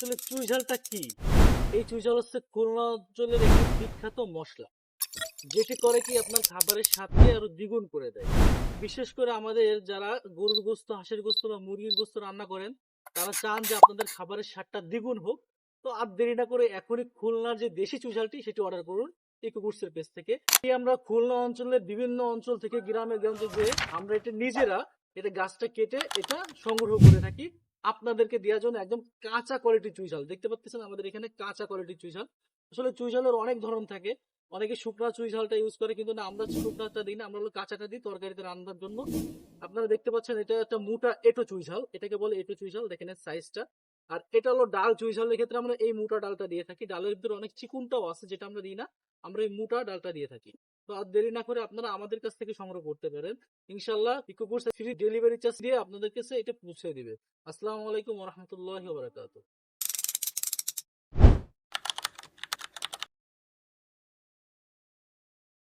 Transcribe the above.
আসলে চুই ঝালটা কি? এই চুই ঝাল হচ্ছে খুলনা অঞ্চলের একটি বিখ্যাত মশলা, যেটি করে কি আপনার খাবারের স্বাদকে আরো দ্বিগুণ করে দেয়। বিশেষ করে আমাদের যারা গরুর গোস্ত, হাঁসের গোস্ত বা মুরগির গোস্ত রান্না করেন, তারা চান যে আপনাদের খাবারের স্বাদটা দ্বিগুণ হোক। তো আর দেরি না করে এখনই খুলনার যে দেশি চুই ঝালটি সেটি অর্ডার করুন ইকোফুডসের পেজ থেকে। এই আমরা খুলনা অঞ্চলের বিভিন্ন অঞ্চল থেকে গ্রামে গঞ্জে যেয়ে আমরা এটা নিজেরা এটা গাছটা কেটে এটা সংগ্রহ করে থাকি আপনাদেরকে দেওয়ার জন্য। একদম কাঁচা কোয়ালিটির চুই ঝাল দেখতে পাচ্ছেন আমাদের এখানে কাঁচা কোয়ালিটির চুই ঝাল। আসলে চুই ঝালের অনেক ধরন থাকে, অনেকে শুকনা চুই ঝালটা ইউজ করে, কিন্তু না, আমরা শুকনাটা দিই না, আমরা হলো কাঁচাটা দিই তরকারিতে রান্নার জন্য। আপনারা দেখতে পাচ্ছেন এটা একটা মোটা এঁটো চুই ঝাল, এটাকে বলে এঁটো চুই ঝাল, দেখেন সাইজটা। আর এটা হলো ডাল চুই ঝালের ক্ষেত্রে আমরা এই মোটা ডালটা দিয়ে থাকি, ডালের ভিতরে অনেক চিকুনটাও আছে যেটা আমরা দিই না, আমরা এই মোটা ডালটা দিয়ে থাকি। তো আর দেরি না করে আপনারা আমাদের কাছ থেকে সংগ্রহ করতে পারেন ইনশাল্লাহ। ইকোফুডস ফ্রি ডেলিভারি চার্জ দিয়ে আপনাদের কাছে এটা পৌঁছে দিবে। আসসালামু আলাইকুম ওয়া রাহমাতুল্লাহি ওয়া বারাকাতুহু।